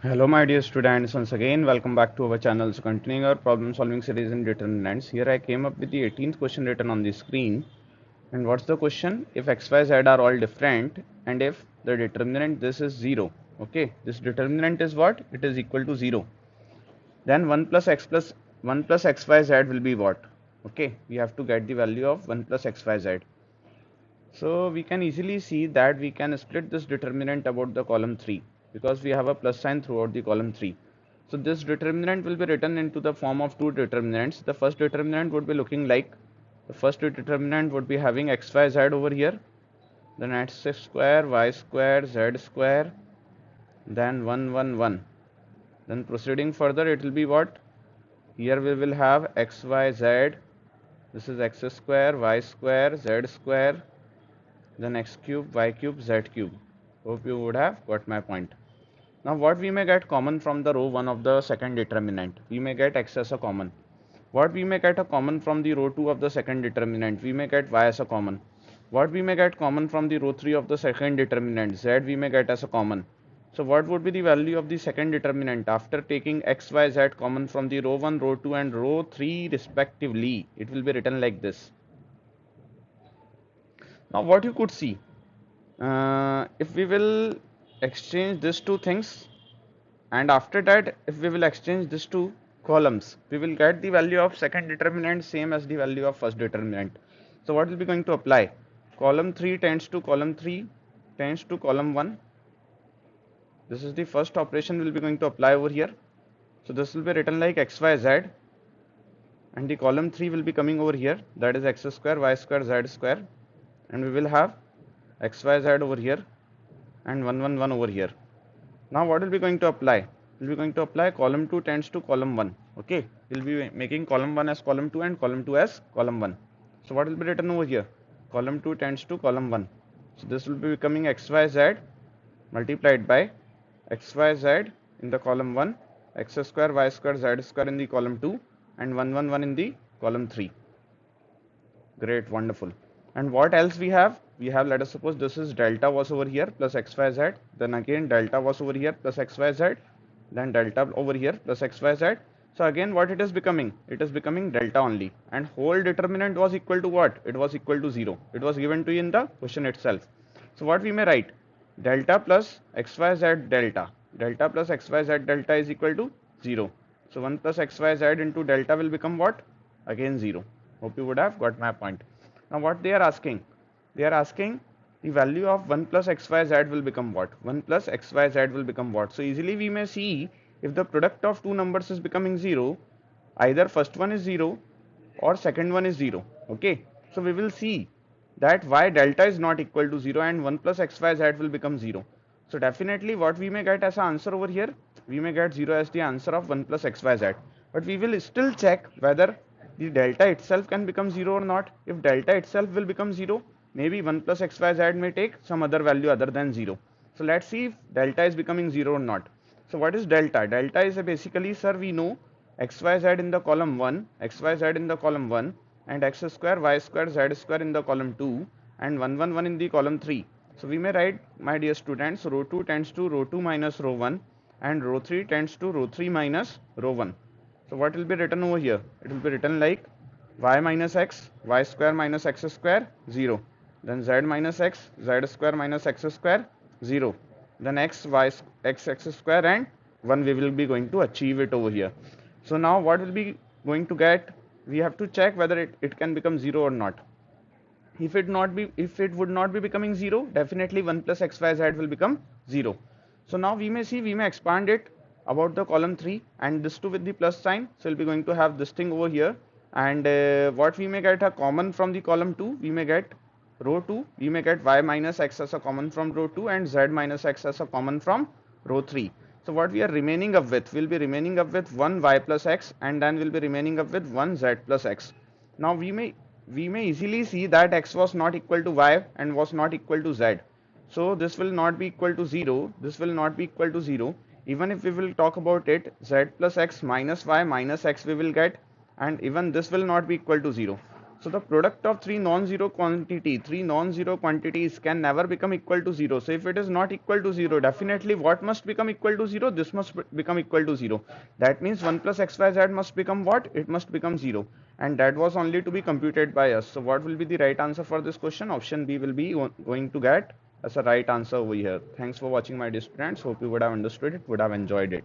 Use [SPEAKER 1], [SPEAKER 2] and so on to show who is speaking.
[SPEAKER 1] Hello my dear students, once again welcome back to our channel. So continuing our problem solving series in determinants. Here I came up with the 18th question written on the screen. And what's the question? If x, y, z are all different and if the determinant this is 0. Okay, this determinant is what? It is equal to 0. Then 1 plus 1 plus x, y, z will be what? Okay, we have to get the value of 1 plus x, y, z. So we can easily see that we can split this determinant about the column 3 because we have a plus sign throughout the column 3. So this determinant will be written into the form of two determinants. The first determinant would be looking like, the first determinant would be having x, y, z over here, then x square, y square, z square, then 1, 1, 1. Then proceeding further, it will be what? Here we will have x, y, z. This is x square, y square, z square, then x cube, y cube, z cube. Hope you would have got my point. Now what we may get common from the row 1 of the second determinant? We may get x as a common. What we may get a common from the row 2 of the second determinant? We may get y as a common. What we may get common from the row 3 of the second determinant? Z we may get as a common. So what would be the value of the second determinant after taking x, y, z common from the row 1, row 2 and row 3 respectively? It will be written like this. Now what you could see, if we will exchange these two things, and after that if we will exchange these two columns, we will get the value of second determinant same as the value of first determinant. So what will be going to apply? Column 3 tends to column 3 tends to column 1. This is the first operation we will be going to apply over here. So this will be written like x, y, z, and the column 3 will be coming over here, that is x square, y square, z square, and we will have x, y, z over here and 1, 1, 1 over here. Now what will be going to apply? We'll be going to apply column 2 tends to column 1. Okay, we'll be making column 1 as column 2 and column 2 as column 1. So what will be written over here? Column 2 tends to column 1. So this will be becoming xyz multiplied by xyz in the column 1, x square, y square, z square in the column 2 and 1, 1, 1 in the column 3. Great, wonderful. And what else we have? We have, let us suppose this is delta was over here plus xyz, then again delta was over here plus xyz, then delta over here plus xyz. So again what it is becoming? It is becoming delta only, and whole determinant was equal to what? It was equal to 0. It was given to you in the question itself. So what we may write? Delta plus xyz delta. Delta plus xyz delta is equal to 0. So 1 plus xyz into delta will become what? Again 0. Hope you would have got my point. Now what they are asking? They are asking the value of 1 plus xyz will become what? 1 plus xyz will become what? So easily we may see, if the product of two numbers is becoming 0, either first one is 0 or second one is 0. Okay, so we will see that y delta is not equal to 0 and 1 plus xyz will become 0. So definitely what we may get as an answer over here, we may get 0 as the answer of 1 plus xyz. But we will still check whether the delta itself can become 0 or not. If delta itself will become 0, maybe 1 plus xyz may take some other value other than 0. So let's see if delta is becoming 0 or not. So what is delta? Delta is basically, sir, we know xyz in the column 1, xyz in the column 1, and x square, y square, z square in the column 2, and 1, 1, 1 in the column 3. So we may write, my dear students, row 2 tends to row 2 minus row 1, and row 3 tends to row 3 minus row 1. So what will be written over here? It will be written like y minus x, y square minus x square, 0. Then z minus x, z square minus x square, 0. Then x, y, x square and 1 we will be going to achieve it over here. So now what will be going to get? We have to check whether it can become 0 or not. If it would not be becoming 0, definitely 1 plus xyz will become 0. So now we may expand it about the column 3 and this 2 with the plus sign. So we'll be going to have this thing over here, and what we may get a common from the column 2, we may get row 2, we may get y minus x as a common from row 2 and z minus x as a common from row 3. So what we are remaining up with, we'll be remaining up with 1 y plus x, and then we'll be remaining up with 1 z plus x. Now we may easily see that x was not equal to y and was not equal to z. So this will not be equal to 0, this will not be equal to 0. Even if we will talk about it, z plus x minus y minus x we will get, and even this will not be equal to 0. So the product of three non-zero quantities can never become equal to 0. So if it is not equal to 0, definitely what must become equal to 0? This must become equal to 0. That means 1 plus xyz must become what? It must become 0. And that was only to be computed by us. So what will be the right answer for this question? Option B will be going to get as a right answer over here. Thanks for watching, my dear students. Hope you would have understood it, would have enjoyed it.